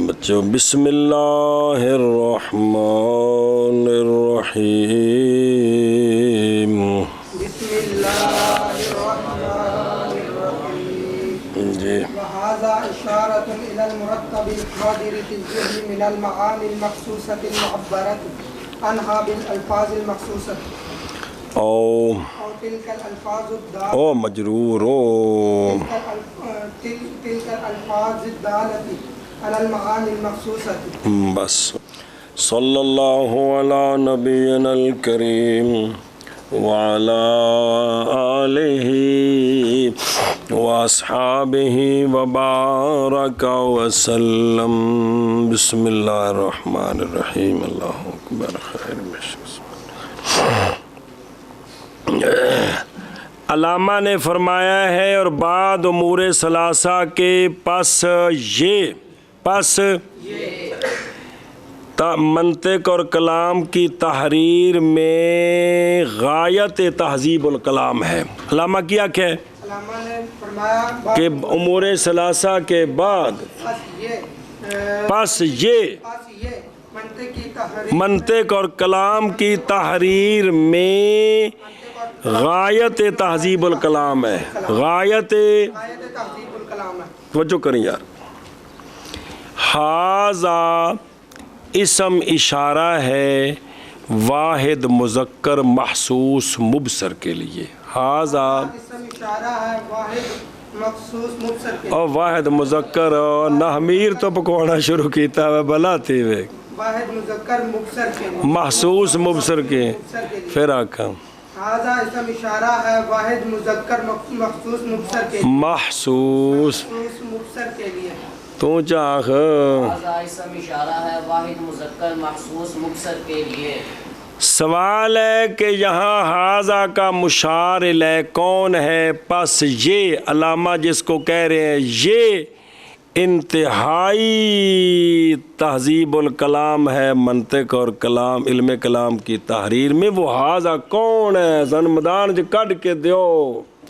بچوں بسم اللہ الرحمن الرحیم بسم اللہ الرحمن الرحیم جی وهذا اشارۃ الی المرتب الحاضر فی الذہن من المعانی المخصوصۃ المعبرۃ عنہا بالالفاظ المخصوصۃ او تلک الالفاظ الدالۃ او مجرور او تلک الالفاظ الدالۃ علی المعانی المخصوصۃ بس صلی اللہ علی نبینا الکریم وعلی آلہ واصحابہ وبارک وسلم بسم اللہ الرحمن الرحیم اللہ اکبر خیر علامہ نے فرمایا ہے اور بعد امور ثلاثہ کے پس منطق اور کلام کی تحریر میں غایت تہذیب الکلام ہے۔ علامہ کیا کہ علامہ نے فرمایا کہ امور ثلاثہ کے بعد پس یہ منطق اور کلام کی تحریر میں غایت تہذیب الکلام ہے۔ غایت تہذیب الکلام ہے۔ توجہ کریں یار، ہاذا اسم اشارہ ہے واحد مذکر محسوس مبصر کے لیے۔ ہاذا اسم اشارہ ہے واحد مخصوص مبصر کے اور واحد مذکر اور نحمیر تو پکوانا شروع کیتا ہے بلاتے ہوئے واحد مذکر مبصر کے لیے محسوس مبصر کے پھر آکھا ہاذا اسم اشارہ ہے واحد مذکر مخصوص مبصر کے لیے محسوس مبصر کے لیے تو چاہ ہاذا اسم اشارہ ہے واحد مذکر مخصوص مبصر کے لیے۔ سوال ہے کہ یہاں ہاذا کا مشار الیہ کون ہے؟ پس یہ علامہ جس کو کہہ رہے ہیں یہ انتہائی تہذیب الکلام ہے منطق اور کلام علم کلام کی تحریر میں۔ وہ ہاذا کون ہے؟ زنمدان جو کٹ کے دیو۔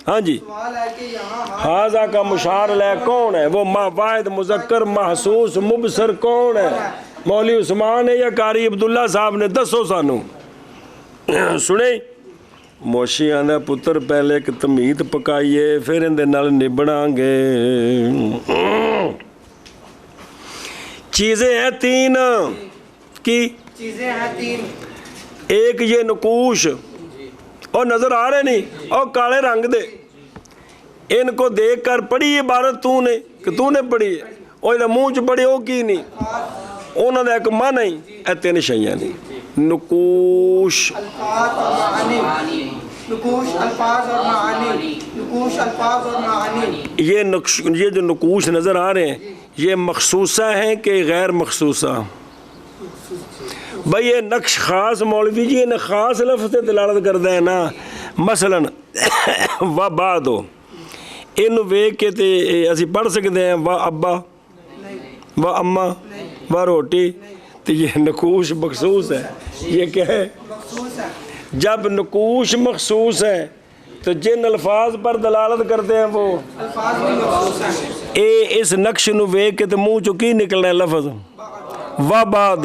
ہاں جی، سوال ہے کہ یہاں ہاذا کا مشار الیہ کون ہے؟ وہ واحد مذکر محسوس مبصر کون ہے؟ مولوی عثمان ہے یا قاری عبداللہ صاحب نے؟ دسو سانو سنے موشی آندہ پتر پہلے ایک تمیت پکائیے پھر اندے نال نبڑاں گے۔ چیزیں ہیں تین کی چیزیں ہیں تین، ایک یہ نقوش اور نظر آ رہے نہیں اور کالے رنگ دے، ان کو دیکھ کر پڑھی عبارت تو نے کہ تو نے پڑھی ہے اور منہ چ پڑھی وہ کی نہیں انہوں نے ایک ماں نہیں اے تین شیئں نہیں نقوش الفاظ اور معانی، نقوش الفاظ اور معانی، نقوش الفاظ اور معانی۔ یہ جو نقوش نظر آ رہے ہیں یہ مخصوصہ ہیں کہ غیر مخصوصہ؟ بھئی یہ نقش خاص مولوی جی انہیں خاص لفظ سے دلالت کردہ ہے نا۔ مثلا و بعدو ان وے کے تے اسی پڑھ سکتے ہیں و ابا و اماں و روٹی، تو یہ نقوش مخصوص ہے۔ یہ کیا ہے؟ مخصوص ہے۔ جب نقوش مخصوص ہے تو جن الفاظ پر دلالت کرتے ہیں وہ الفاظ بھی مخصوص ہیں۔ اس نقش نو ویکھ کے تو منہ چو کی نکلنا ہے لفظ و بعد۔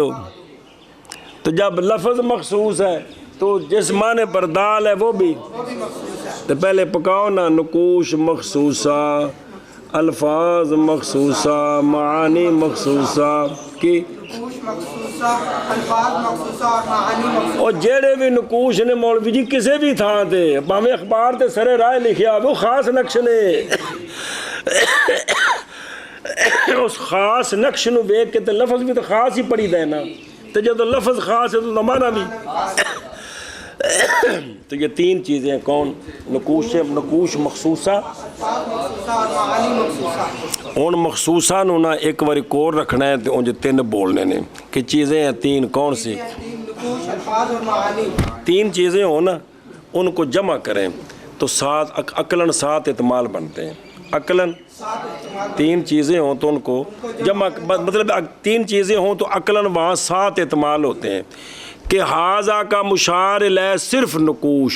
تو جب لفظ مخصوص ہے تو جس معنی پر دال ہے وہ بھی تو پہلے پکاؤ نا، نقوش مخصوصہ، الفاظ مخصوصہ، معانی مخصوصہ کی نقوش مخصوصہ، الفاظ مخصوصہ اور معانی مخصوصہ۔ اور جیڑے بھی نقوش نے مولوی جی کسے بھی تھا دے ہمیں اخبار تے سرے رائے لکھیا وہ خاص نقش نے اس خاص نقش نو ویکھ کے تے لفظ بھی تو خاص ہی پڑھی دے نا، تو جب لفظ خاص ہے تو معنی بھی۔ تو یہ تین چیزیں کون؟ نقوش مخصوصہ الفاظ مخصوصہ اور معانی مخصوصہ۔ ان مخصوصہ نو نا ایک باری کور رکھنا ہے تو انجھے تین بولنے نے کہ چیزیں ہیں تین کون سی؟ نقوش الفاظ اور معانی۔ تین چیزیں ہوں نا ان کو جمع کریں تو سات عقلاً سات اعتمال بنتے ہیں۔ عقلاً تین چیزیں ہوں تو ان کو جمع مطلب تین چیزیں ہوں تو عقلاً وہاں سات اعتمال ہوتے ہیں کہ ہاذا کا مشار الیہ صرف نقوش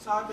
7।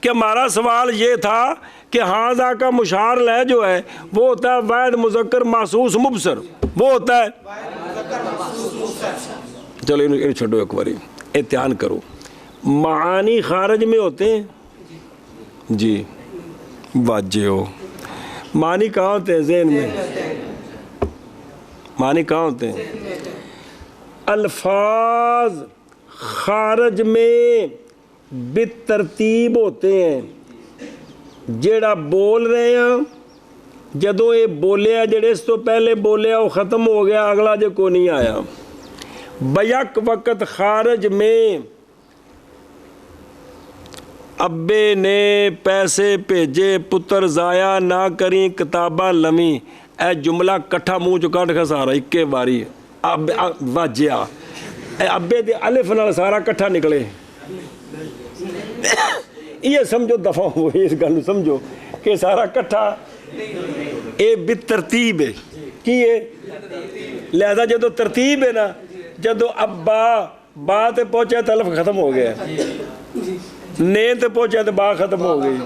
کہ ہمارا سوال یہ تھا کہ ہاذا کا مشار لے جو ہے وہ ہوتا ہے واحد مذکر محسوس مبصر، وہ ہوتا ہے چلو انہیں چھوڑو ایک باری احتیاط کرو، معانی خارج میں ہوتے ہیں جی واجہ ہو، معنی کہاں ہوتے ہیں ذہن میں، معنی کہاں ہوتے ہیں، الفاظ خارج میں بالترتیب ہوتے ہیں، جیڑا بول رہے ہیں جدوں یہ بولیا جڑے اس تو پہلے بولیا وہ ختم ہو گیا اگلا جو کو نہیں آیا، بیک وقت خارج میں ابے نے پیسے بھیجے پتر ضائع نہ کریں کتاباں لمی، اے جملہ کٹھا منہ چ کٹ سارا ایکے باری اب واجیا ابے دے الف نال سارا کٹھا نکلے، یہ سمجھو دفعہ ہوئی اس گل سمجھو کہ سارا کٹھا اے بالترتیب ہے کی ہے، لہذا جدو ترتیب ہے نا جدو ابا با تے پہنچا تو الف ختم ہو گیا، نے تے پہنچا تو با ختم ہو گئی،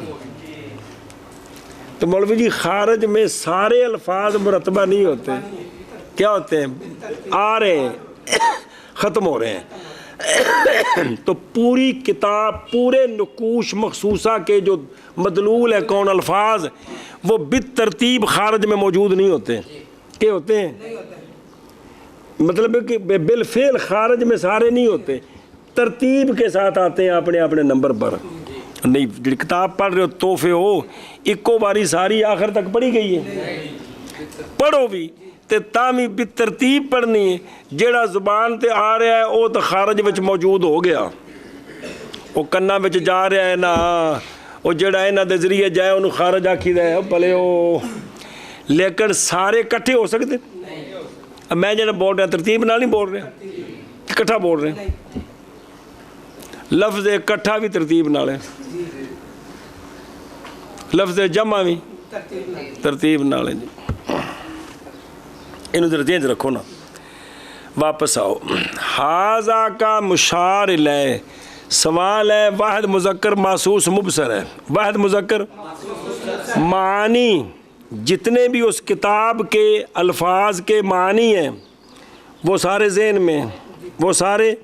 تو مولوی جی خارج میں سارے الفاظ مرتبہ نہیں ہوتے، کیا ہوتے ہیں آ رہے ہیں ختم ہو رہے ہیں، تو پوری کتاب پورے نقوش مخصوصہ کے جو مدلول ہے کون الفاظ وہ بالترتیب خارج میں موجود نہیں ہوتے، کیا ہوتے ہیں مطلب کہ بالفعل خارج میں سارے نہیں ہوتے، ترتیب کے ساتھ آتے ہیں اپنے اپنے نمبر پر، نہیں جی کتاب پڑھ رہے ہو تحفے ہو ایکو باری ساری آخر تک پڑھی گئی ہے، پڑھو بھی تے تامی بالترتیب پڑھنی ہے، جیڑا زبان تے آ رہا ہے وہ تو خارج وچ موجود ہو گیا، وہ کنا وچ جا رہا ہے نا وہ جیڑا انہاں دے ذریعے جائے انہوں خارج آکھی دے بھلے ہو، لیکن سارے کٹھے ہو سکتے، اب میں جڑا بول رہا ترتیب نال نہیں بول رہا اکٹھا بول رہے ہیں، لفظ اکٹھا بھی ترتیب نال ہے، لفظ جمع بھی ترتیب نال ہے، انہوں ذرا چینج رکھو نا، واپس آؤ، ہاذا کا مشار الیہ سوال ہے واحد مذکر محسوس مبصر ہے، واحد مذکر معانی جتنے بھی اس کتاب کے الفاظ کے معنی ہیں وہ سارے ذہن میں، وہ سارے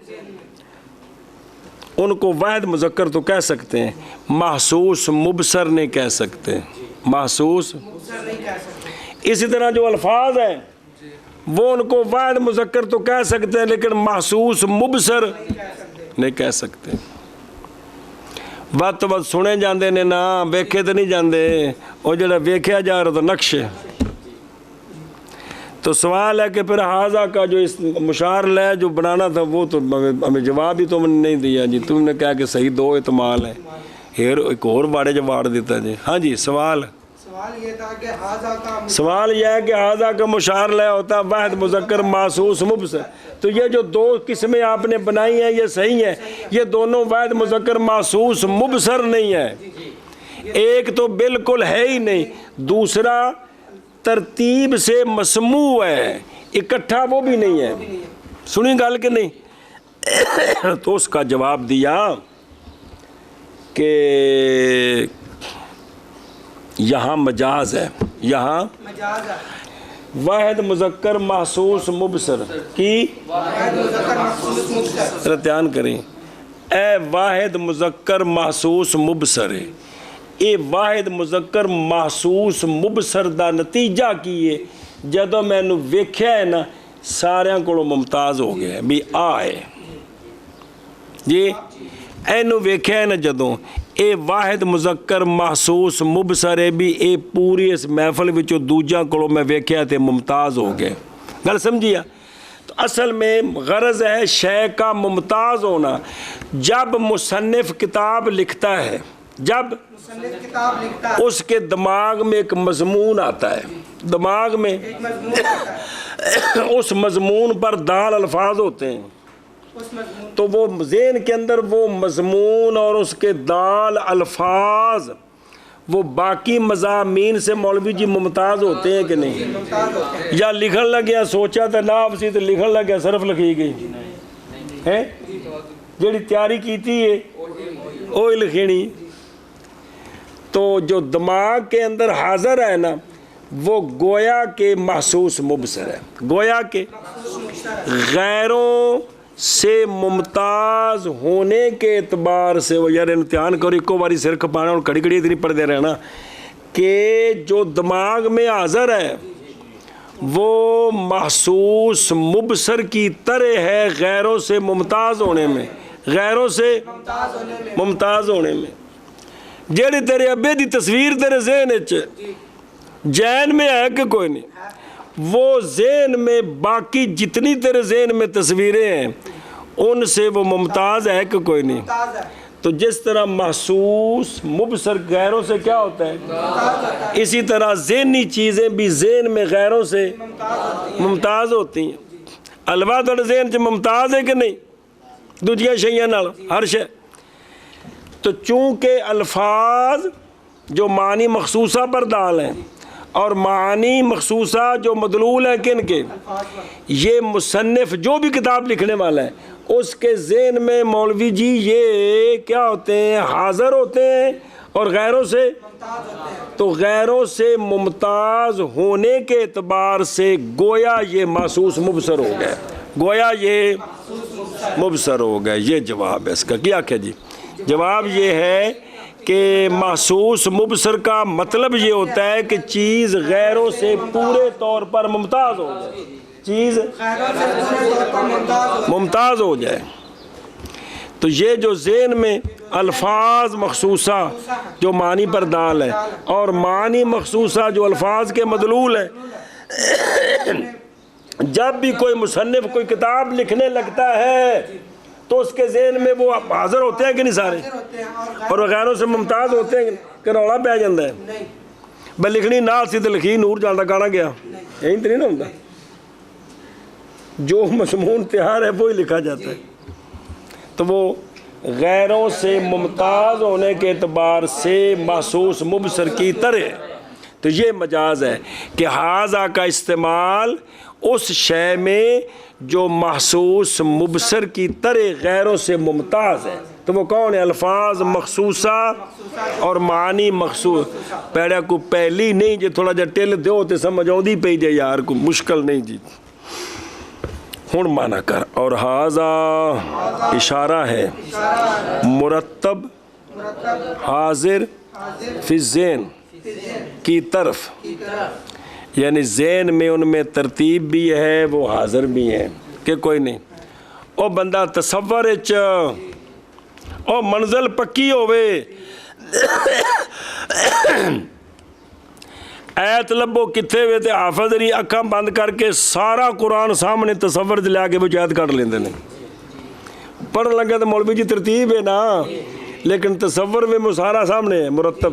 ان کو واحد مذکر تو کہہ سکتے ہیں، محسوس مبصر نہیں کہہ سکتے، محسوس، اسی طرح جو الفاظ ہیں وہ ان کو واحد مذکر تو کہہ سکتے ہیں لیکن محسوس مبصر نہیں کہہ سکتے، بات تو بات سنے جاندے نے نا ویکھے تو نہیں جاندے، وہ جڑا ویکھیا جا رہا تو نقش ہے، تو سوال ہے کہ پھر ہاذا کا جو اس مشار لے جو بنانا تھا وہ تو ہمیں جواب ہی تم نے نہیں دیا جی، تم نے کہا کہ صحیح دو احتمال ہے، ایک اور واڑے جواب دیتا جی، ہاں جی سوال یہ تھا کہ ہاذا کا سوال یہ ہے کہ ہاذا کا مشار لے ہوتا ہے واحد مذکر محسوس مبصر، تو یہ جو دو قسمیں آپ نے بنائی ہیں یہ صحیح ہیں، یہ دونوں واحد مذکر محسوس مبصر نہیں ہے، ایک تو بالکل ہے ہی نہیں، دوسرا ترتیب سے مسموع ہے، اکٹھا وہ بھی نہیں ہے، سنی گل کہ نہیں، تو اس کا جواب دیا کہ یہاں مجاز ہے، یہاں مجاز ہے، واحد مذکر محسوس مبصر کی واحد مذکر محسوس مبصر، ذرا دھیان کریں، اے واحد مذکر محسوس مبصر ہے، اے واحد مذکر محسوس مبصر دا نتیجہ کیے جدو میں نو ویکھیا ہے نا ساریاں کو ممتاز ہو گیا بھی آئے جی، اینو ویکھیا ہے نا جدوں اے واحد مذکر محسوس مبصر ہے بھی اے پوری اس محفل وچوں دوجا کو میں ویکھیا تے ممتاز ہو گئے، گل سمجھیا، تو اصل میں غرض ہے شے کا ممتاز ہونا، جب مصنف کتاب لکھتا ہے، جب مصنف کتاب لکھتا ہے اس کے دماغ میں ایک مضمون آتا ہے، دماغ میں ایک مضمون ہوتا ہے، اس مضمون پر دال الفاظ ہوتے ہیں، اس مضمون تو وہ ذہن کے اندر وہ مضمون اور اس کے دال الفاظ وہ باقی مضامین سے مولوی جی ممتاز ہوتے ہیں کہ نہیں، ممتاز ہوتے ہیں، یا لکھن لگیا سوچا تو ناف سی تو لکھن لگیا صرف لکھی گئی ہے، جیڑی تیاری کیتی ہے وہی لکھنی، تو جو دماغ کے اندر حاضر ہے نا وہ گویا کے محسوس مبصر ہے، گویا کے غیروں سے ممتاز ہونے کے اعتبار سے وہ یار امتحان کرو ایک باری سر کھپانا اور کڑی کڑی اتنی پڑھ دے رہے نا کہ جو دماغ میں حاضر ہے وہ محسوس مبصر کی طرح ہے غیروں سے ممتاز ہونے میں، غیروں سے ممتاز ہونے میں۔ جیڑی تیرے ابے دی تصویر تیرے ذہن ذہن میں ہے کہ کوئی نہیں، وہ ذہن میں باقی جتنی تیرے ذہن میں تصویریں ہیں ان سے وہ ممتاز ہے کہ کوئی نہیں۔ تو جس طرح محسوس مبصر غیروں سے کیا ہوتا ہے، اسی طرح ذہنی چیزیں بھی ذہن میں غیروں سے ممتاز ہوتی ہیں۔ الوا تھوڑے ذہن سے ممتاز ہے کہ نہیں دوجیاں شیئں نال ہر شے؟ تو چونکہ الفاظ جو معنی مخصوصہ پر دال ہیں اور معانی مخصوصہ جو مدلول ہیں کن کے، یہ مصنف جو بھی کتاب لکھنے والا ہے اس کے ذہن میں مولوی جی یہ کیا ہوتے ہیں، حاضر ہوتے ہیں اور غیروں سے، تو غیروں سے ممتاز ہونے کے اعتبار سے گویا یہ محسوس مبصر ہو گئے، گویا یہ مبصر ہو گئے۔ یہ جواب ہے اس کا۔ کیا کہ جی جواب یہ ہے کہ محسوس مبصر کا مطلب یہ ہوتا ہے کہ چیز غیروں سے پورے طور پر ممتاز ہو جائے، چیز ممتاز ہو جائے۔ تو یہ جو ذہن میں الفاظ مخصوصہ جو معنی پر دال ہے اور معنی مخصوصہ جو الفاظ کے مدلول ہے، جب بھی کوئی مصنف کوئی کتاب لکھنے لگتا ہے تو اس کے ذہن میں وہ حاضر ہوتے ہیں کہ نہیں سارے، اور وہ غیروں سے ممتاز ہوتے ہیں کہ رولا پہ جاندہ ہے بل لکھنی نال سی تے لکھی نور جاندہ گانا گیا، یہی تو نہیں نہ ہوتا، جو مضمون تیار ہے وہی لکھا جاتا ہے۔ تو وہ غیروں سے ممتاز ہونے کے اعتبار سے محسوس مبصر کی طرح، تو یہ مجاز ہے کہ حاضہ کا استعمال اس شے میں جو محسوس مبصر کی طرح غیروں سے ممتاز ہے۔ تو وہ کون ہے؟ الفاظ مخصوصہ اور معنی مخصوص۔ پیڑا کو پہلی نہیں جی تھوڑا جا ٹل دیو تے سمجھ آؤں دی پئی جے یار کو مشکل نہیں جی۔ ہن مانا کر اور حاضہ اشارہ ہے مرتب حاضر فی الذہن کی طرف، یعنی ذہن میں ان میں ترتیب بھی ہے وہ حاضر بھی ہیں کہ کوئی نہیں۔ او بندہ تصور او منزل پکی ہوئے ایت لبو کتھے ہوئے تے حافظ ری اکھاں بند کر کے سارا قرآن سامنے تصور لیا کے وہ ایت کر لیندے نے، پڑھ لگا تو مولوی جی ترتیب ہے نا، لیکن تصور میں وہ سارا سامنے ہے مرتب۔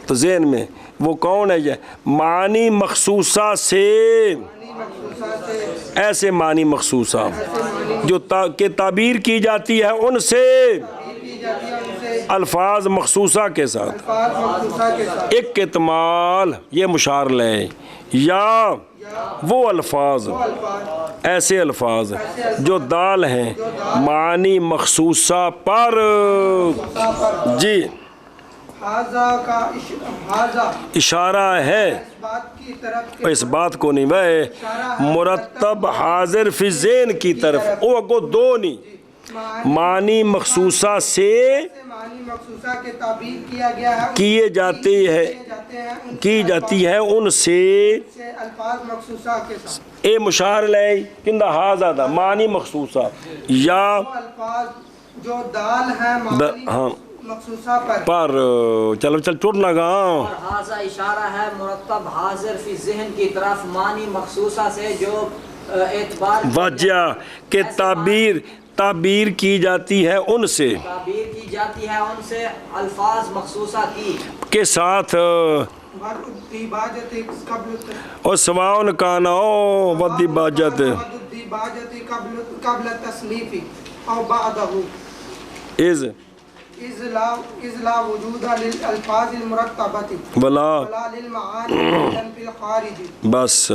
تو ذہن میں وہ کون ہے؟ یہ معنی مخصوصہ سے، ایسے معنی مخصوصہ جو کہ تعبیر کی جاتی ہے ان سے الفاظ مخصوصہ کے ساتھ، ایک اکمال یہ مشار لے، یا وہ الفاظ ایسے الفاظ جو دال ہیں معنی مخصوصہ پر۔ جی اشارہ ہے اس بات کو نہیں بھائی مرتب حاضر فی ذہن کی طرف، او اگو دو نہیں معنی مخصوصہ سے کیے جاتے ہیں، کی جاتی ہے ان سے اے مشار لے کندہ حاضر دا معنی مخصوصہ یا جو دال ہے معنی مخصوصہ پر چلو چل ٹوٹ لگا۔ اور حاضہ اشارہ ہے مرتب حاضر فی ذہن کی طرف معنی مخصوصہ سے جو اعتبار وجہ کہ تعبیر کی جاتی ہے ان سے، تعبیر کی جاتی ہے ان سے الفاظ مخصوصہ کی کے ساتھ، اور سواؤن کانا ودی باجت قبل تصنیف او بعدہ از لا وجود للالفاظ المرتبۃ ولا للمعانی فی الخارج۔ بس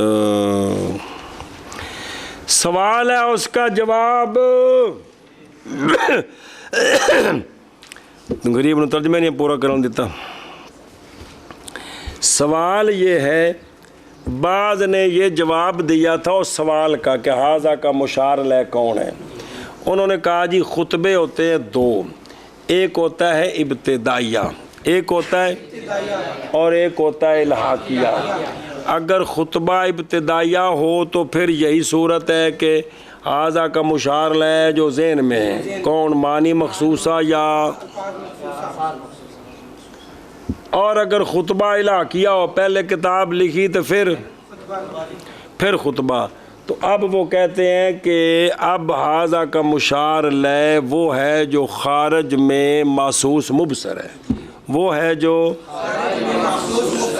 سوال ہے اس کا جواب غریب نے ترجمہ نہیں پورا کرن دیتا. سوال یہ ہے، بعض نے یہ جواب دیا تھا اس سوال کا کہ حاضہ کا مشار الیہ کون ہے. انہوں نے کہا جی خطبے ہوتے ہیں دو، ایک ہوتا ہے ابتدائیہ، ایک ہوتا ہے اور ایک ہوتا ہے الحاقیہ. اگر خطبہ ابتدائیہ ہو تو پھر یہی صورت ہے کہ حاضہ کا مشار الیہ جو ذہن میں ہے کون، معنی مخصوصہ یا، اور اگر خطبہ الحاقیہ ہو پہلے کتاب لکھی تو پھر خطبہ. تو اب وہ کہتے ہیں کہ اب حاضہ کا مشار الیہ وہ ہے جو خارج میں محسوس مبصر ہے، وہ ہے جو،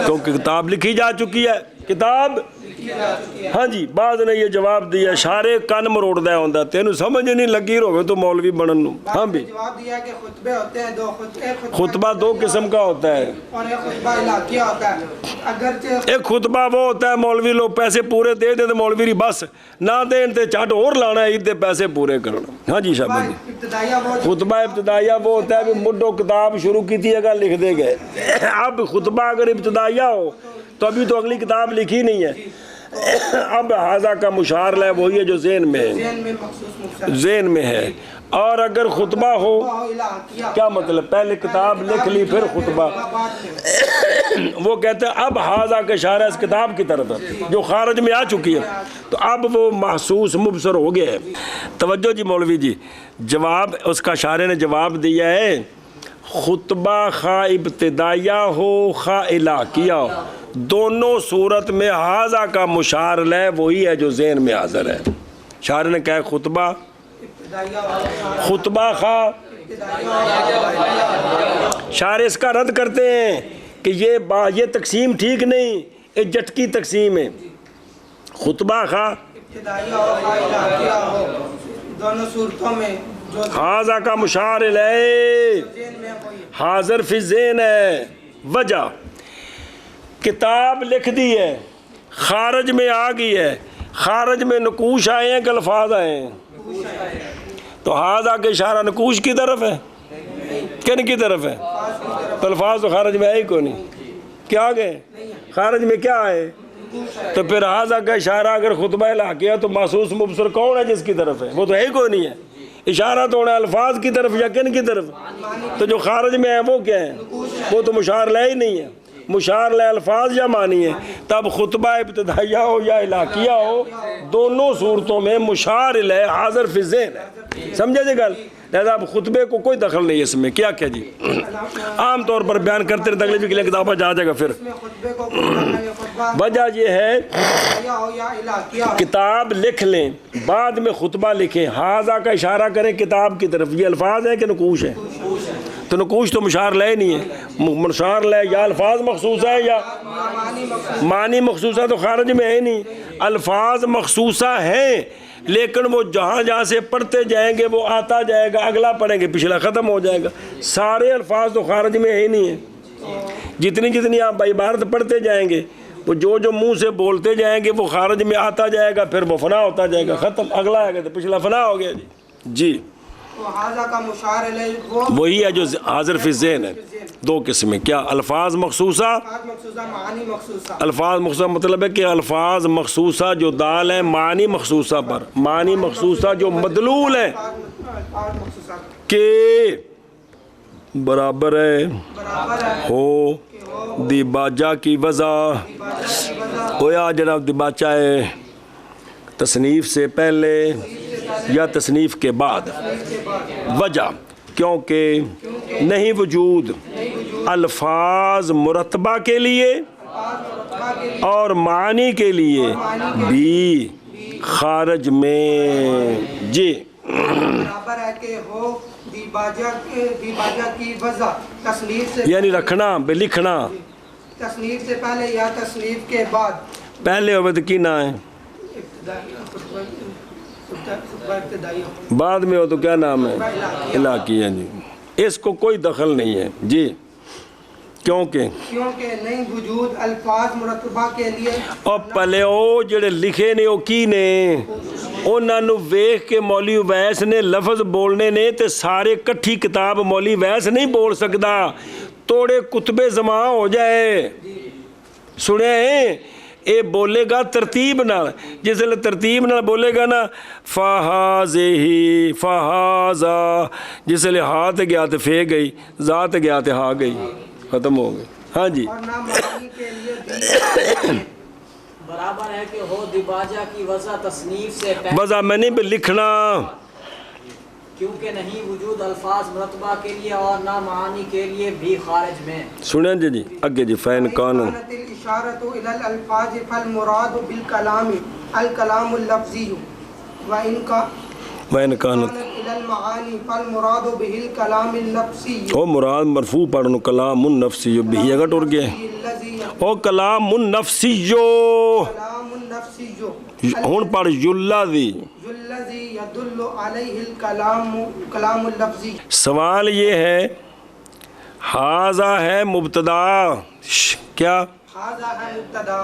کیونکہ کتاب لکھی جا چکی ہے، کتاب، ہاں جی. بعض نے یہ جواب دیا شارے کن مروڑ دیا ہوتا، تینوں سمجھ نہیں لگی ہوگی تو مولوی بنن. ہاں بھی جواب دیا کہ خطبے ہوتے ہیں دو، خطبہ دو قسم کا ہوتا ہے، اور ایک خطبہ الحاقیہ ہوتا ہے. اگرچہ ایک خطبہ وہ ہوتا ہے مولوی لوگ پیسے پورے دے دیں تو مولوی ری بس نہ دین تے چٹ اور لانا عید دے پیسے پورے کرنا. ہاں جی شاباش جی. ابتدائیہ وہ خطبہ ابتدائیہ وہ ہوتا ہے کہ مڈو کتاب شروع کی تھی اگر لکھ دے گئے. اب خطبہ اگر ابتدائیہ ہو تو ابھی تو اگلی کتاب لکھی نہیں ہے. اب حاضہ کا مشار الیہ وہی ہے جو ذہن میں ہے، ذہن میں مخصوص مبصر ذہن میں ہے. اور اگر خطبہ ہو الحاقیہ کیا مطلب، پہلے کتاب لکھ لی پھر خطبہ. وہ کہتے ہیں اب حاضہ کا اشارہ اس کتاب کی طرف ہے جو خارج میں آ چکی ہے، تو اب وہ محسوس مبصر ہو گیا ہے. توجہ جی مولوی جی، جواب اس کا اشارے نے جواب دیا ہے خطبہ خواہ ابتدائیہ ہو خواہ الحاقیہ ہو، دونوں صورت میں حاضہ کا مشار الیہ وہی ہے جو ذہن میں حاضر ہے. شاعر نے کہا خطبہ خواہ، شاعر اس کا رد کرتے ہیں کہ یہ تقسیم ٹھیک نہیں، یہ جٹکی تقسیم ہے. خطبہ خواہ ابتدائیہ ہو خواہ الحاقیہ ہو، دونوں صورتوں میں جو حاضہ کا مشار الیہ ذہن میں وہی حاضر فی ذہن ہے. وجہ کتاب لکھ دی ہے، خارج میں آ گئی ہے، خارج میں نقوش آئے ہیں کہ الفاظ آئے ہیں، تو حاضہ کا اشارہ نقوش کی طرف ہے کن کی طرف ہے؟ تو الفاظ تو خارج میں آئے کو نہیں، کیا گئے خارج میں کیا آئے؟ تو پھر حاضہ کا اشارہ اگر خطبہ الحاقیہ تو محسوس مبصر کون ہے جس کی طرف ہے؟ وہ تو ہے کوئی نہیں ہے. اشارہ تو ہونا الفاظ کی طرف یا کن کی طرف؟ تو جو خارج میں ہے وہ کیا ہے؟ وہ تو مشار الیہ ہی نہیں ہے. مشار الیہ الفاظ یا معنی ہے. تب خطبہ ابتدائیہ ہو یا الحاقیہ ہو دونوں صورتوں میں مشار الیہ حاضر فی ذہن ہے. سمجھے جی گل؟ لہذا اب خطبے کو کوئی دخل نہیں اس میں. کیا جی عام طور پر بیان کرتے رہتے، اگلے بھی کے لیے کتابیں جا جائے گا. پھر خطبے کو خطبہ وجہ یہ ہے ہو یا الحاقیہ ہو، کتاب لکھ لیں بعد میں خطبہ لکھیں، حاضہ کا اشارہ کریں کتاب کی طرف. یہ الفاظ ہے کہ نقوش ہے؟ تو نقوش تو مشار الیہ نہیں ہے. مشار الیہ یا الفاظ مخصوص ہے یا معنی مخصوصہ، تو خارج میں ہے نہیں. الفاظ مخصوصہ ہیں لیکن وہ جہاں جہاں سے پڑھتے جائیں گے وہ آتا جائے گا، اگلا پڑھیں گے پچھلا ختم ہو جائے گا. سارے الفاظ تو خارج میں ہے نہیں ہیں. جتنی آپ عبارت پڑھتے جائیں گے وہ جو منہ سے بولتے جائیں گے وہ خارج میں آتا جائے گا، پھر وہ فنا ہوتا جائے گا، ختم، اگلا آئے گا تو پچھلا فنا ہو گیا. جی تو حاضہ کا مشار الیہ وہی ہے جو حاضر فی ذہن ہے. دو قسمیں، کیا الفاظ مخصوصہ، الفاظ مخصوصہ معنی مخصوصہ. الفاظ مخصوصہ مطلب ہے کہ الفاظ مخصوصہ جو دال ہیں معنی مخصوصہ پر، معنی مخصوصہ جو مدلول ہیں الفاظ مخصوصہ کہ برابر ہے برابر ہے ہو دیباجہ کی وضع ہویا. جناب دیباچہ ہے تصنیف سے پہلے یا تصنیف کے بعد. وجہ کیونکہ نہیں وجود الفاظ مرتبہ کے لیے اور معنی کے لیے بھی خارج میں. جی برابر ہے کہ ہو دیباجہ کی وضع تصنیف سے یعنی رکھنا بے لکھنا، تصنیف سے پہلے یا تصنیف کے بعد. پہلے ہوئے تو کی نہ ہے، خطبہ ابتدائیہ بعد میں ہو تو کیا نام ہے؟ الحاقیہ. جی اس کو کوئی دخل نہیں ہے. جی کیونکہ نہیں وجود الفاظ مرتبہ کے لیے. اور پہلے وہ جڑے لکھے نے وہ کی نے ਉਹਨਾਂ ਨੂੰ ਵੇਖ ਕੇ ਮੌਲਵੀ ਉਵੈਸ ਨੇ ਲਫ਼ਜ਼ ਬੋਲਣੇ ਨੇ ਤੇ ਸਾਰੇ ਇਕੱਠੀ ਕਿਤਾਬ ਮੌਲਵੀ ਉਵੈਸ ਨਹੀਂ ਬੋਲ ਸਕਦਾ, ਤੋੜੇ ਕੁਤਬੇ ਜ਼ਮਾਂ ਹੋ ਜਾਏ। ਸੁਣਿਆ ਹੈ, ਇਹ ਬੋਲੇਗਾ ਤਰਤੀਬ ਨਾਲ। ਜਿਸ ਵੇਲੇ ਤਰਤੀਬ ਨਾਲ ਬੋਲੇਗਾ ਨਾ, ਫਹਾਜ਼ਿਹੀ ਫਹਾਜ਼ਾ, ਜਿਸ ਵੇਲੇ ਹਾ ਤੇ ਗਿਆ ਤੇ ਫੇ ਗਈ, ਜ਼ਾ ਤੇ ਗਿਆ ਤੇ ਹਾ ਗਈ, ختم ہو گئی۔ ہاں جی، اور نہ معانی کے لیے برابر ہے کہ ہو دباجہ کی وضع تصنیف سے پہلے، وضع میں نہیں بھی لکھنا، کیونکہ نہیں وجود الفاظ مرتبہ کے لیے اور نہ معانی کے لیے بھی خارج میں۔ سنیں جی اگے جی، فین قانون كانت الإشارة إلى الألفاظ فالمراد بالكلام الكلام اللفظي، وإن وین کانت إلى المعاني فالمراد به الكلام اللفظي او مراد مرفوع پڑھنو کلام النفسی بھی اگر ٹر گئے الذي او کلام النفسی كلام النفسي ہون پڑھ یلا دی۔ الذي يدل عليه الكلام اللفظي۔ سوال یہ ہے، حاضہ ہے مبتدا، کیا هذا ہے مبتدا،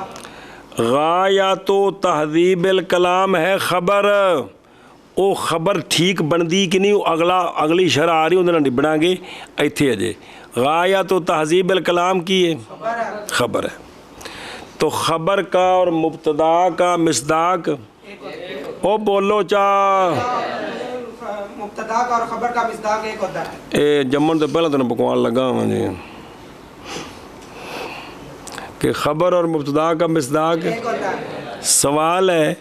غایت و تہذیب الکلام ہے خبر، او خبر ٹھیک بندی کہ نہیں، اگلی شرح آ رہی ہوں انہوں نے بنا گے ایتھے اجے۔ غایت و تہذیب الکلام کی ہے خبر ہے، تو خبر کا اور مبتدا کا مصداق او بولو چاہ مبتدا کا اور خبر کا مصداق ایک ہوتا ہے۔ اے جمن تو پہلے تو بکوان لگا ہوں جی کہ خبر اور مبتدا کا مصداق ایک ہوتا ہے۔ سوال ہے،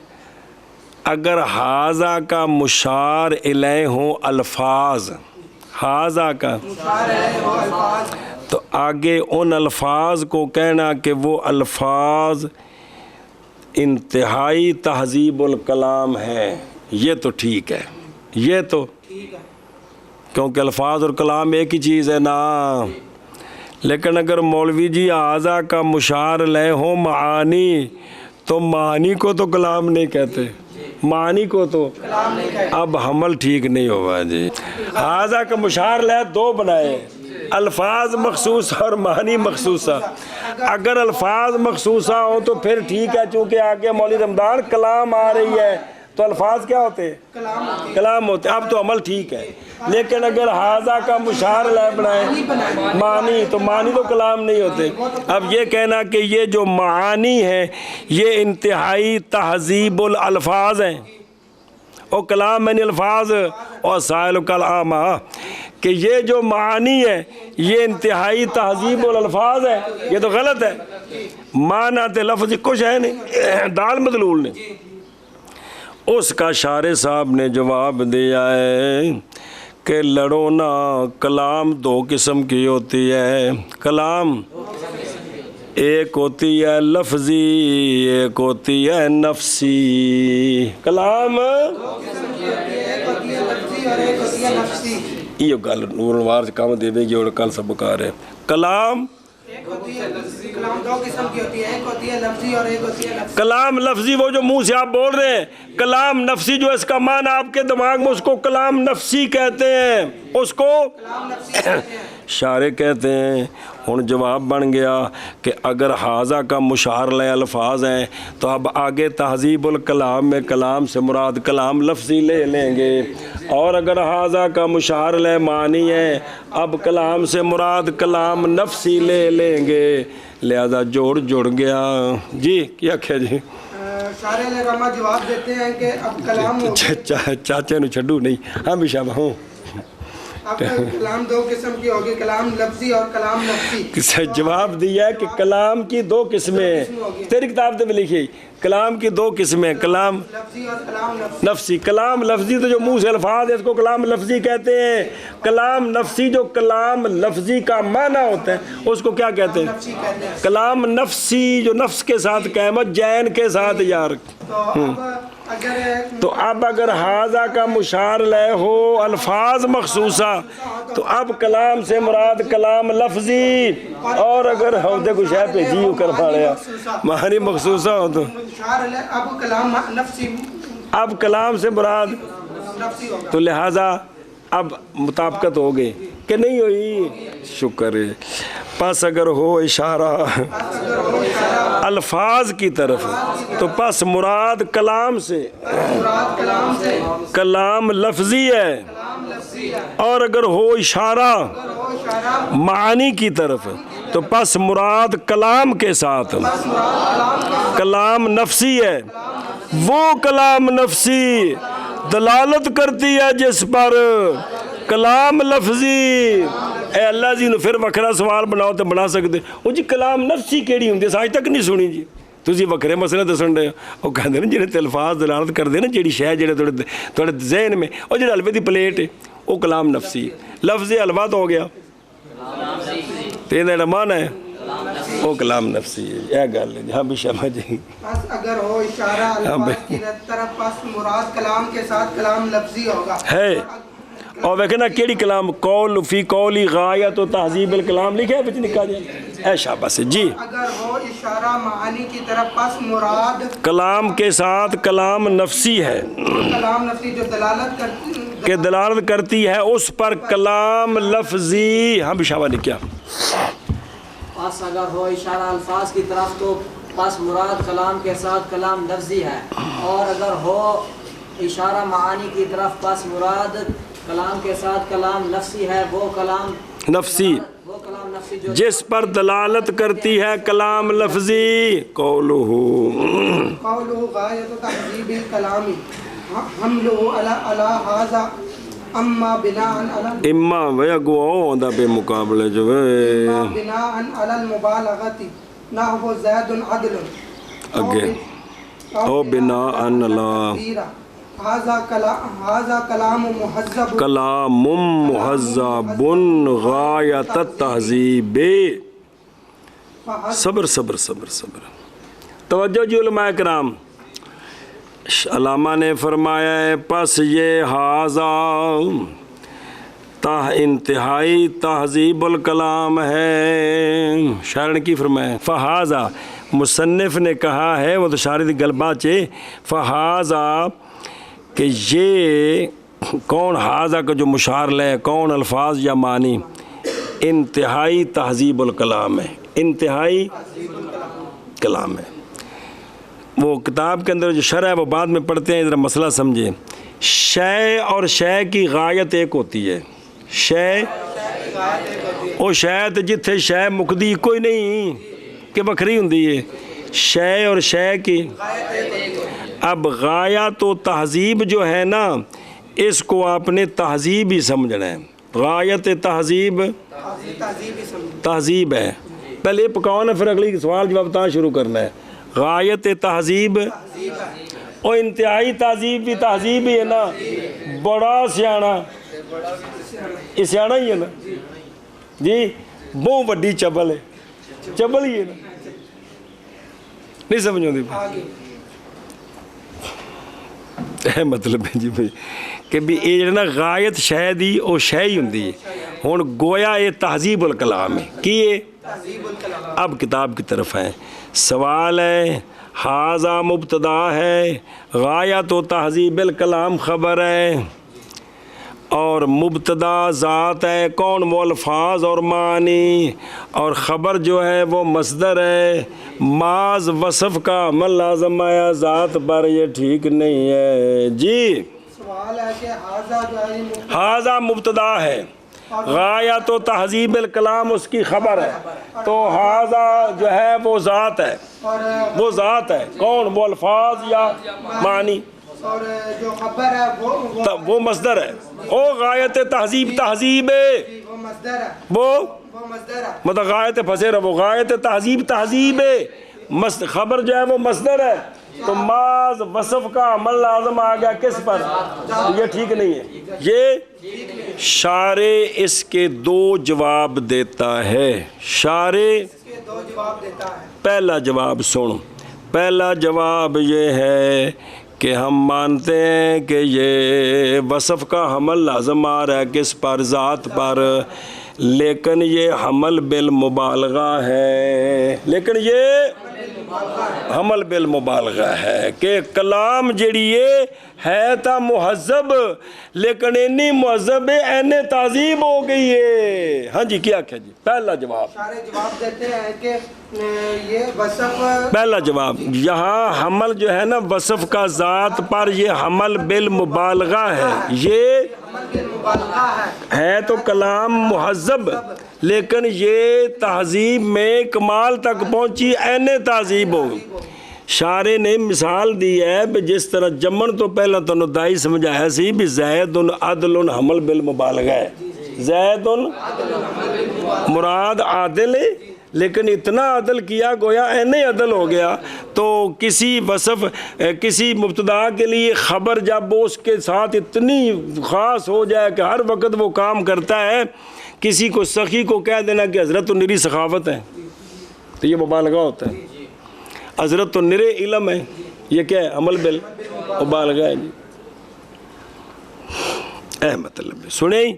اگر حاضہ کا مشار الیہ ہوں الفاظ، حاضہ کا مشار ہے وہ الفاظ، تو آگے ان الفاظ کو کہنا کہ وہ الفاظ انتہائی تہذیب الکلام ہے، یہ تو ٹھیک ہے، یہ تو ٹھیک ہے، کیونکہ الفاظ اور کلام ایک ہی چیز ہے نا۔ لیکن اگر مولوی جی اعضاء کا مشار لے ہوں معانی، تو معانی کو تو کلام نہیں کہتے، معانی کو تو کلام نہیں کہتے۔ اب حمل ٹھیک نہیں ہوا جی۔ اعضاء کا مشار لے دو بنائے، الفاظ مخصوص اور معنی مخصوصہ۔ اگر الفاظ مخصوصہ ہوں تو پھر ٹھیک ہے، چونکہ آگے مولوی رمضان کلام آ رہی ہے تو الفاظ کیا ہوتے؟ کلام ہوتے، اب تو عمل ٹھیک ہے۔ لیکن اگر حاضہ کا مشار لے بنائے معنی، تو معنی تو کلام نہیں ہوتے۔ اب یہ کہنا کہ یہ جو معانی ہیں یہ انتہائی تہذیب الالفاظ ہیں، اور کلام میں الفاظ اور سائل کلامہ، کہ یہ جو معانی ہے یہ انتہائی تہذیب الالفاظ ہے، یہ تو غلط ہے۔ معنی تے لفظ کچھ ہے نہیں، دال مدلول نے۔ اس کا شارح صاحب نے جواب دیا ہے کہ لڑو نا، کلام دو قسم کی ہوتی ہے، کلام ایک ہوتی ہے لفظی، ایک ہوتی ہے نفسی۔ کلام ایک ہوتی ہے لفظی اور ایک ہوتی ہے نفسی۔ یہ گل نور انوار سے کام دے گی اور کل سب کار ہے۔ کلام ایک ہوتی ہے کلام دو قسم کی ہوتی ہے، ایک ہوتی ہے لفظی اور ایک ہوتی ہے نفسی۔ کلام لفظی وہ جو منہ سے آپ بول رہے ہیں، کلام نفسی جو اس کا معنی آپ کے دماغ میں، اس کو کلام نفسی کہتے ہیں، اس کو کلام نفسی کہتے ہیں۔ شارع کہتے ہیں۔ ہن جواب بن گیا کہ اگر حاضہ کا مشار لے الفاظ ہیں تو اب آگے تہذیب الکلام میں کلام سے مراد کلام لفظی لے لیں گے، اور اگر حاضہ کا مشار لے معنی ہے اب کلام سے مراد کلام نفسی لے لیں گے، لہذا جوڑ گیا جی۔ کیا کیا جی؟ شارح الرحمہ جواب دیتے ہیں کہ اب کلام چاچے نو چھڈو نہیں، ہاں بھی شابہ ہوں۔ اب کلام دو قسم کی ہوگی، کلام لفظی اور کلام نفسی۔ جواب دیا ہے کہ کلام کی دو قسمیں ہیں، تیری کتاب میں لکھی کلام کی دو قسمیں، کلام لفظی اور کلام نفسی۔ کلام لفظی تو جو منہ سے الفاظ ہے اس کو کلام لفظی کہتے ہیں، کلام نفسی جو کلام لفظی کا معنی ہوتا ہے اس کو کیا کہتے ہیں؟ نفسی کہتے ہیں۔ کلام نفسی جو نفس کے ساتھ قیامت جین کے ساتھ یار۔ تو اب اگر حاضہ کا مشار لے ہو الفاظ مخصوصہ تو اب کلام سے مراد کلام لفظی، اور اگر عہدے کو شہ پہ جیو کر پاڑے معنی مخصوصہ ہو تو اب کلام نفسی، اب کلام سے مراد، نفسی ہوگا۔ تو لہٰذا اب مطابقت ہو گئی کہ نہیں ہوئی؟ شکر ہے۔ پس اگر ہو اشارہ الفاظ کی طرف تو پس مراد کلام سے مراد کلام سے کلام لفظی ہے، کلام لفظی ہے، اور اگر ہو اشارہ اگر ہو اشارہ معانی کی طرف تو پس مراد کلام کے ساتھ بس مراد کلام کے کلام نفسی ہے، وہ کلام نفسی دلالت کرتی ہے جس پر کلام لفظی۔ اے اللہ جی نو پھر وکھرا سوال بناؤ تو بنا سکتے وہ جی کلام نفسی کیڑی ہوندی ہے؟ آج تک نہیں سنی جی، تسی وکھرے مسئلے دسن رہے ہو۔ وہ کہتے ہیں جڑے الفاظ دلالت کرتے ہیں نا جڑی شے جڑے تھوڑے ذہن میں، وہ جڑے حلوے دی پلیٹ ہے وہ کلام نفسی ہے، لفظ حلوہ تو ہو گیا تیرا مان ہے وہ کلام نفسی ہے۔ یہ گل ہے ہاں بھی شامہ جی۔ بس اگر ہو اشارہ الفاظ کی طرف پس مراد کلام کے ساتھ کلام لفظی ہوگا ہے اور ویکھنا کیڑی کلام قول فی قولی غایت و تہذیب الکلام لکھے بچ نکا جائے اے شاباش جی۔ اگر ہو اشارہ معانی کی طرف پس مراد کلام کے ساتھ کلام نفسی ہے کلام نفسی جو دلالت کرتی کہ دلالت کرتی ہے اس پر کلام لفظی۔ ہاں بھی شاباش نے کیا پس اگر ہو اشارہ الفاظ کی طرف تو پس مراد کلام کے ساتھ کلام لفظی ہے، اور اگر ہو اشارہ معانی کی طرف پس مراد کلام کے ساتھ کلام لفظی ہے، وہ کلام نفسی جو جس پر دلالت کرتی ہے کلام لفظی۔ قولہ قولہ غایت تہذیب الکلامی حملہ علی ھذا اما بناء علی اما ویا گو آندا بے مقابلے جو بناء علی المبالغۃ نحو زید عدل اگے او بناء علی ھذا کلام مہذب کلام مہذب غایت التہذیب۔ صبر صبر صبر صبر توجہ جی علماء کرام، علامہ نے فرمایا ہے پس یہ ھذا انتہائی تہذیب الکلام ہے۔ شاعر نے کی فرمایا فہذا، مصنف نے کہا ہے وہ تو شاعر دی گل بات چے فہذا کہ یہ کون ھذا کا جو مشار لے کون الفاظ یا معنی انتہائی تہذیب الکلام ہے، انتہائی کلام ہے۔ وہ کتاب کے اندر جو شرح ہے وہ بعد میں پڑھتے ہیں، ذرا مسئلہ سمجھیں۔ شے اور شے کی غایت ایک ہوتی ہے، شے وہ شاید جتھے شے مکدی کوئی نہیں کہ بکھری ہوندی ہے، شے اور شے کی اب غایت و تہذیب جو ہے نا اس کو آپ نے تہذیب ہی سمجھنا ہے۔ غایت تہذیب تہذیب ہے، پہلے یہ پکاؤ نا پھر اگلی سوال جواب تاں شروع کرنا ہے۔ غایت تہذیب اور انتہائی تہذیب بھی تہذیب ہی ہے نا، بڑا سیانا یہ سیانا ہی ہے نا جی، بہت وڈی چبل ہے، چبل ہی ہے نا، نہیں سمجھو دی اے مطلب ہے جی بھائی کہ بھی یہ جڑا نا غایت شے دی او شے ہی ہوندی ہے۔ ہن گویا یہ تہذیب الکلام ہے کی ہے۔ اب کتاب کی طرف ہے، سوال ہے ھذا مبتدا ہے، غایت و تہذیب الکلام خبر ہے، اور مبتدا ذات ہے کون وہ الفاظ اور معنی، اور خبر جو ہے وہ مصدر ہے۔ ماض وصف کا عمل لازم آیا ذات پر، یہ ٹھیک نہیں ہے جی۔ سوال ہے کہ ھذا جو ہے ھذا مبتدا ہے، غایت و تہذیب الکلام اس کی خبر ہے، تو ھذا جو ہے وہ ذات ہے، وہ ذات ہے کون وہ الفاظ یا معنی، اور جو خبر ہے وہ مصدر ہے۔ او غایت تہذیب تہذیب ہے وہ مصدر ہے، وہ وہ مصدر ہے، مطلب غایت پھنسے رہو، غایت تہذیب تہذیب ہے، خبر جو ہے وہ مصدر ہے، تو ماض وصف کا عمل لازم آ گیا کس پر، یہ ٹھیک نہیں ہے۔ یہ شارع اس کے دو جواب دیتا ہے، شارع کے دو جواب دیتا ہے۔ پہلا جواب سن، پہلا جواب یہ ہے کہ ہم مانتے ہیں کہ یہ وصف کا حمل لازم آ رہا ہے کس پر، ذات پر، لیکن یہ حمل بالمبالغہ ہے، لیکن یہ حمل بالمبالغہ ہے کہ کلام جڑی ہے تا مہذب، لیکن اینی مہذب ہے اینی تہذیب ہو گئی ہے، ہاں جی کیا کیا جی پہلا جواب اشارے جواب دیتے ہیں کہ یہ وصف پہلا جواب یہاں حمل جو ہے نا وصف کا ذات پر یہ حمل بالمبالغہ ہے یہ مبالغہ ہے تو کلام مہذب لیکن یہ تہذیب میں کمال تک پہنچی عین تہذیب ہو شاعر نے مثال دی ہے بھی جس طرح جمن تو پہلا تنوں دائی سمجھایا سی بھی زید عدل حمل بالمبالغہ ہے زید مراد عادل ہے لیکن اتنا عدل کیا گویا عین عدل ہو گیا تو کسی وصف کسی مبتدا کے لیے خبر جب اس کے ساتھ اتنی خاص ہو جائے کہ ہر وقت وہ کام کرتا ہے کسی کو سخی کو کہہ دینا کہ حضرت نری سخاوت ہے تو یہ مبالغہ ہوتا ہے حضرت تو نرے علم ہے یہ کیا ہے عمل بالمبالغہ ہے جی مطلب سنیں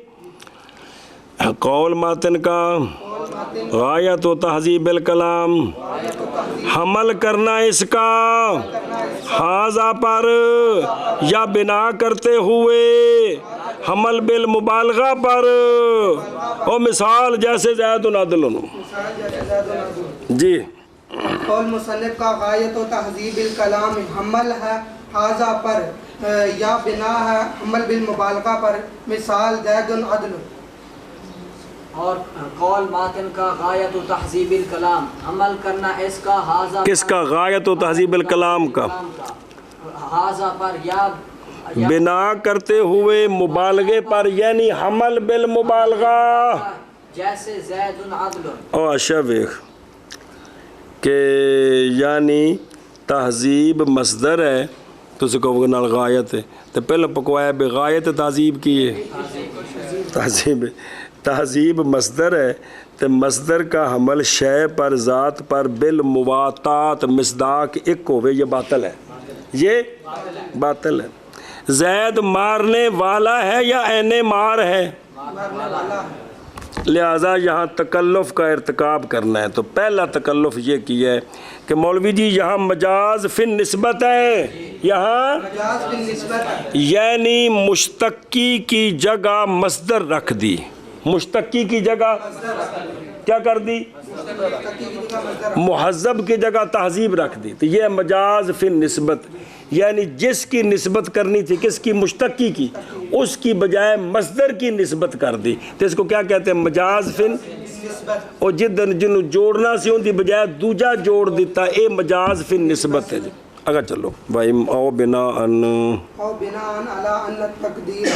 قول ماتن کا غایت و تہذیب الکلام حمل کرنا اس کا حاضہ پر یا بنا کرتے ہوئے حمل بالمبالغہ پر اور مثال جیسے زید عدل جی قول مصنف کا غایت و تہذیب الکلام حمل ہے حاضہ پر یا بنا ہے حمل بالمبالغہ پر مثال زید عدل اور قول ماتن کا غایت و تہذیب الکلام عمل کرنا اس کا حاضہ کس کا غایت و تہذیب الکلام کا حاضہ پر یا بنا کرتے ہوئے مبالغے پر یعنی حمل بالمبالغہ جیسے زید عدل او شویخ کہ یعنی تہذیب مصدر ہے تو اسے کہو گے نال غایت ہے تو پہلے پکوایا بے غایت تہذیب کی ہے تہذیب مصدر ہے تو مصدر کا حمل شے پر ذات پر بالمواتات مصداق ایک ہوئے یہ باطل ہے یہ باطل ہے زید مارنے والا ہے یا عین مار ہے لہٰذا یہاں تکلف کا ارتکاب کرنا ہے تو پہلا تکلف یہ کیا ہے کہ مولوی جی یہاں مجاز فی نسبت ہے یہاں مجاز بالنسبت ہے یعنی مشتقی کی جگہ مصدر رکھ دی مشتقی کی جگہ کیا کر دی مہذب کی جگہ تہذیب رکھ دی تو یہ مجاز فی نسبت یعنی جس کی نسبت کرنی تھی کس کی مشتقی کی اس کی بجائے مصدر کی نسبت کر دی تو اس کو کیا کہتے ہیں مجاز فی اور جدن جنہوں جوڑنا سی ان دی بجائے دوجا جوڑ دیتا اے مجاز فی نسبت ہے جی اگر چلو وَإِمْ أَوْ بِنَاءً او بناء علی ان التقدیر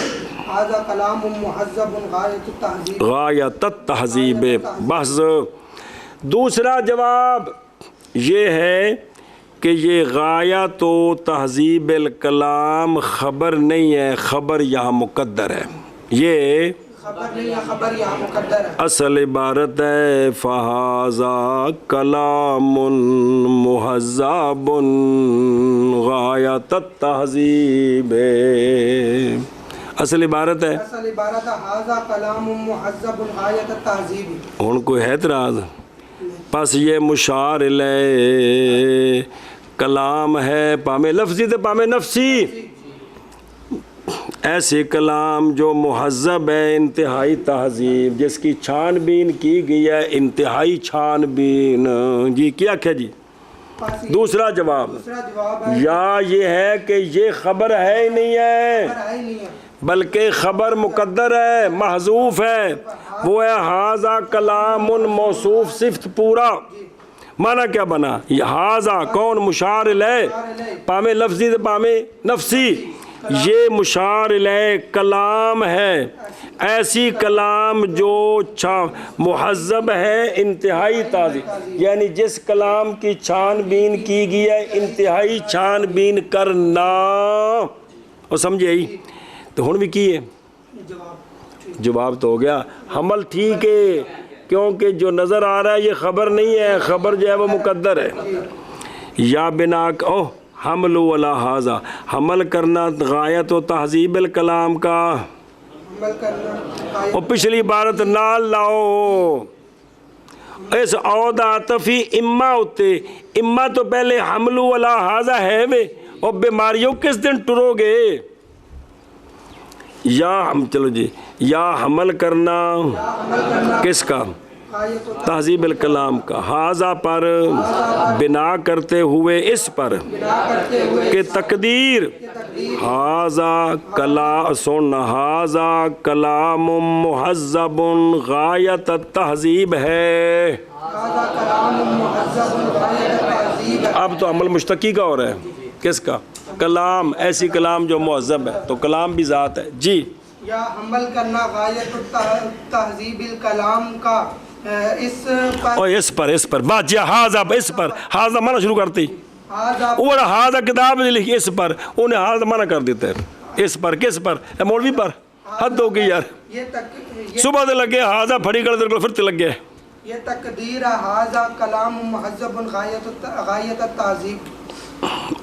هذا کلام مہذب غایت التہذیب غایت التہذیب بحث دوسرا جواب یہ ہے کہ یہ غایت و تہذیب الکلام خبر نہیں ہے خبر یہاں مقدر ہے یہ خبر نہیں ہے خبر یہاں مقدر ہے اصل عبارت ہے فَهَذَا كَلَامٌ مُحَذَّبٌ غَایَتَ التَّہذِیبِ اصل عبارت ہے اصل عبارت ہے هذا کلام مہذب غایت التہذیب ان کو ہے اعتراض پس یہ مشار الیہ کلام ہے پامے لفظی تو پامے نفسی ایسے کلام جو مہذب ہے انتہائی تہذیب جس کی چھان بین کی گئی ہے انتہائی چھان بین جی کیا کیا جی دوسرا جواب دوسرا جواب ہے یا یہ ہے کہ یہ خبر ہے ہی نہیں ہے خبر ہے ہی نہیں ہے بلکہ خبر مقدر ہے محذوف ہے وہ ہے حاضہ کلام موصوف صفت پورا معنی کیا بنا یہ حاضہ کون مشار الیہ پامے لفظی تو پامے نفسی یہ مشار الیہ کلام ہے ایسی کلام جو مہذب ہے انتہائی تہذیب یعنی جس کلام کی چھان بین کی گئی ہے انتہائی چھان بین کرنا اور سمجھے ہی تو ہن بھی کی ہے جواب تو ہو گیا حمل ٹھیک ہے کیونکہ جو نظر آ رہا ہے یہ خبر نہیں ہے خبر جو ہے وہ مقدر ہے یا بنا او حمل ولا حاضہ حمل کرنا غایت و تہذیب الکلام کا عمل کرنا اور پچھلی عبارت نال لاؤ اس عود عاطفی اما ہوتے اما تو پہلے حمل ولا حاضہ ہے وے اور بیماریوں کس دن ٹرو گے یا ہم چلو جی یا حمل کرنا کس کا؟ غایت و تہذیب الکلام کا، حاضہ پر بنا کرتے ہوئے اس پر کرتے ہوئے کہ تقدیر حاضہ کلام مہذب غایت التہذیب ہے۔ هذا کلام مہذب غایت تہذیب ہے۔ اب تو عمل مشتقی کا ہو رہا ہے، کس کا؟ کلام، ایسی کلام جو مہذب ہے، تو کلام بھی ذات ہے جی۔ یا حمل کرنا غایت تہذیب الکلام کا اس پر اور اس پر بات جی، حاضہ اس پر، حاضہ مانا شروع کرتی، هذا وہ حاضہ کتاب نہیں لکھی اس پر، انہیں حاضہ مانا کر دیتے ہیں۔ اس پر کس پر؟ اے مولوی پر، حد ہو گئی یار، یہ تک صبح سے لگے حاضہ پھڑی کر دے پھر لگ گئے۔ یہ تقدیر هذا کلام مہذب غایت التہذیب،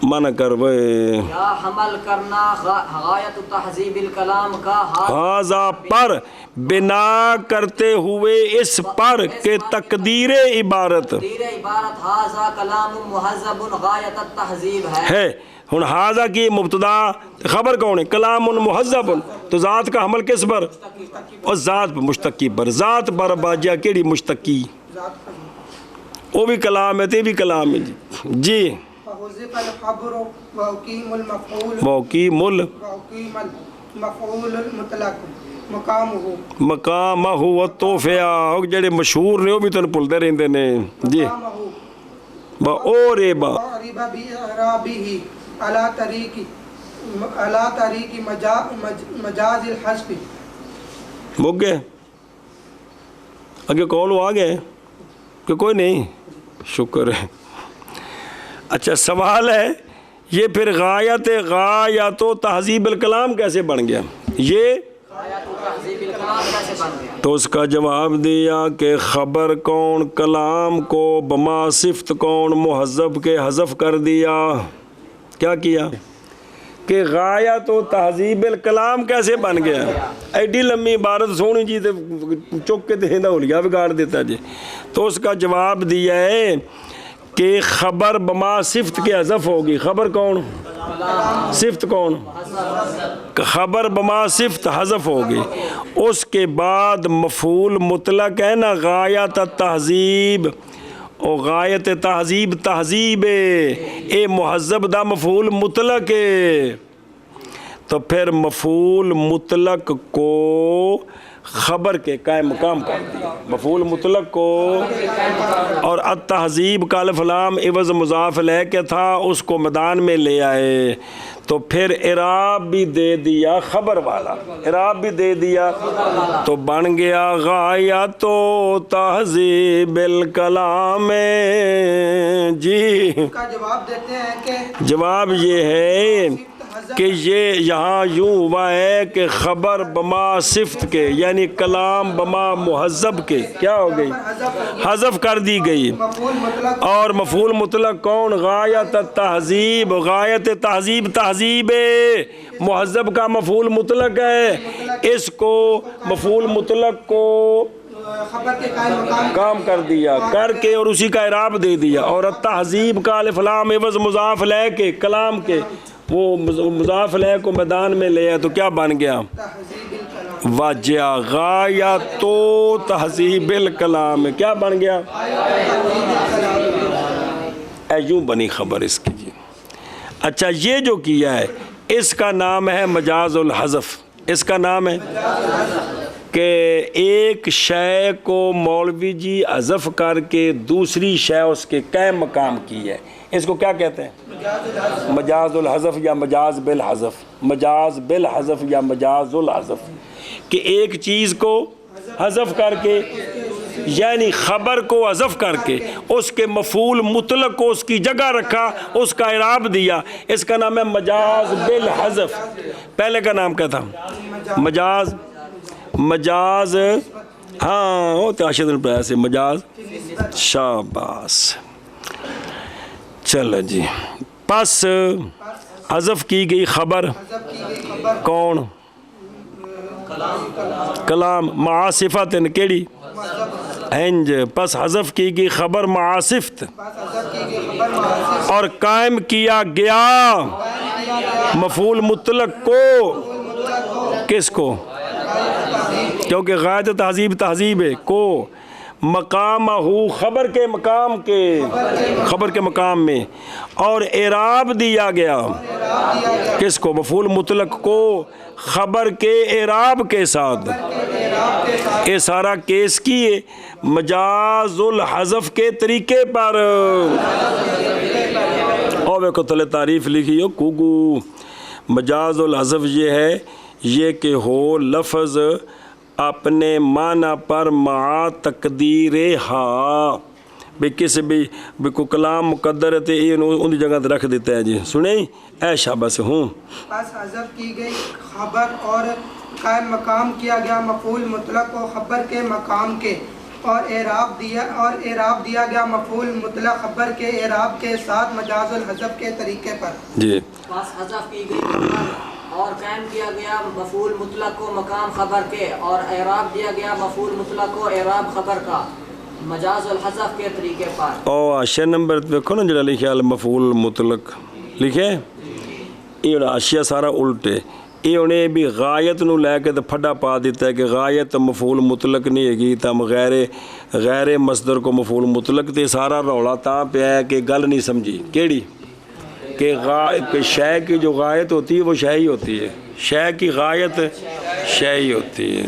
مانا کر وہ یا حمل کرنا غایت تہذیب الکلام کا حاضہ پر بنا کرتے ہوئے اس پر کہ تقدیر عبارت تقدیر عبارت ہاذا کلام مہذب غایت التہذیب ہے۔ ہن حاضہ کی مبتدا خبر کون ہے؟ کلام مہذب، تو ذات کا حمل کس پر؟ اور ذات پر، مشتقی پر، ذات پر باجیا کیڑی مشتقی، وہ بھی کلام ہے تے بھی کلام ہے جی۔ فحذف الخبر واقیم المفعول موقیم واقیم المفعول المطلق مقامہ مقامہ و توفیا، جڑے مشہور نے وہ بھی تن بھولتے رہندے نے جی۔ با او رے با قریبا باعرابہ علی طریق مجاز الحذف۔ مک گئے؟ اگے کون آ گئے کہ کوئی نہیں؟ شکر ہے۔ اچھا سوال ہے یہ پھر غایت و تہذیب الکلام کیسے بن گیا؟ یہ تہذیب الکلام کیسے بن گیا؟ تو اس کا جواب دیا کہ خبر کون، کلام کو بما صفت کون، مہذب کے حذف کر دیا۔ کیا کیا کہ غایت و تہذیب الکلام کیسے بن گیا؟ ایڈی لمبی عبارت سونی جی تے چک کے دہندہ ہولیا بگاڑ دیتا جی۔ تو اس کا جواب دیا ہے کہ خبر بما صفت کے حذف ہوگی۔ خبر کون؟ صفت کون؟ خبر بما صفت حذف ہوگی۔ اس کے بعد مفعول مطلق ہے نا غایت التہذیب، او غایت تہذیب تہذیب اے مہذب دا مفعول مطلق ہے، تو پھر مفعول مطلق کو خبر کے قائم مقام کر دیا، مفعول مطلق کو، اور التہذیب کا الف لام عوض مضاف لے کے تھا اس کو میدان میں لے آئے، تو پھر اعراب بھی دے دیا خبر والا، اعراب بھی دے دیا، تو بن گیا غایت و تہذیب الکلام جی۔ کا جواب دیتے ہیں کہ جواب یہ ہے کہ یہ یہاں یوں ہوا ہے کہ خبر بما صفت کے یعنی کلام بما مہذب کے کیا ہو گئی؟ حذف کر دی گئی، مفعول مطلق اور مفعول مطلق کون؟ غایت التہذیب، غایت تہذیب تہذیب مہذب کا مفعول مطلق ہے، اس کو مفعول مطلق کو خبر کے قائم مقام کام کر دیا کر کے اور اسی کا اعراب دے دیا، اور التہذیب کا الف لام عوض مضاف لے کے کلام کے وہ مضاف لے کو میدان میں لے آئے، تو کیا بن گیا؟ تہذیب الکلام واجہ غایت و تہذیب الکلام، کیا بن گیا؟ یوں بنی خبر اس کی جی۔ اچھا یہ جو کیا ہے اس کا نام ہے مجاز الحذف، اس کا نام ہے کہ ایک شے کو مولوی جی حذف کر کے دوسری شے اس کے قائم مقام کی ہے، اس کو کیا کہتے ہیں؟ مجاز الحذف یا مجاز بالحذف، مجاز بالحذف یا مجاز الحذف، کہ ایک چیز کو حذف کر کے یعنی خبر کو حذف کر کے اس کے مفعول مطلق کو اس کی جگہ رکھا، اس کا اعراب دیا، اس کا نام ہے مجاز بالحذف۔ پہلے کا نام کیا تھا؟ مجاز ہاں وہ تاشد الپیا سے مجاز، شاباش۔ چلو جی، پس حذف کی گئی خبر کون؟ کلام مع صفت کیڑی؟ ہنج، پس حذف کی گئی خبر مع صفت اور قائم کیا گیا مفعول مطلق کو کس کو؟ کیونکہ غایت تہذیب تہذیب ہے کو مقام ہو خبر کے مقام میں اور اعراب دیا گیا کس کو؟ مفعول مطلق کو خبر کے اعراب کے ساتھ. یہ سارا کیس کی ہے مجاز الحذف کے طریقے پر. اور میں کو تلے تعریف لکھی ہو کوگو. مجاز الحذف یہ ہے یہ کہ ہو لفظ اپنے معنی پر مع تقدیر ہا بھی کسی بھی کو کلام مقدر ہے تو یہ ان جگہ رکھ دیتا ہے. جی سنیں اے شاباش ہوں. پس حذف کی گئی خبر اور قائم مقام کیا گیا مفعول مطلق کو خبر کے مقام کے اور اعراب دیا گیا مفعول مطلق خبر کے اعراب کے ساتھ مجاز الحذف کے طریقے پر. جی پس حذف کی گئی خبر اور قائم کیا گیا مفعول مطلق کو مقام خبر کے اور اعراب دیا گیا مفعول مطلق کو اعراب خبر کا مجاز الحذف کے طریقے پر. او اشیاء نمبر دیکھو نا جڑا لکھا مفعول مطلق لکھے یہ اشیاء سارا الٹے. یہ انہیں بھی غایت نو لے کے تو پھڈا پا دیتا ہے کہ غایت مفعول مطلق نہیں ہے گی تم غیر مصدر کو مفعول مطلق تے سارا رولا تا پیا ہے کہ گل نہیں سمجھی کیڑی کہ شے کی جو غایت ہوتی ہے وہ شے ہی ہوتی ہے. شے کی غایت شے ہی ہوتی ہے.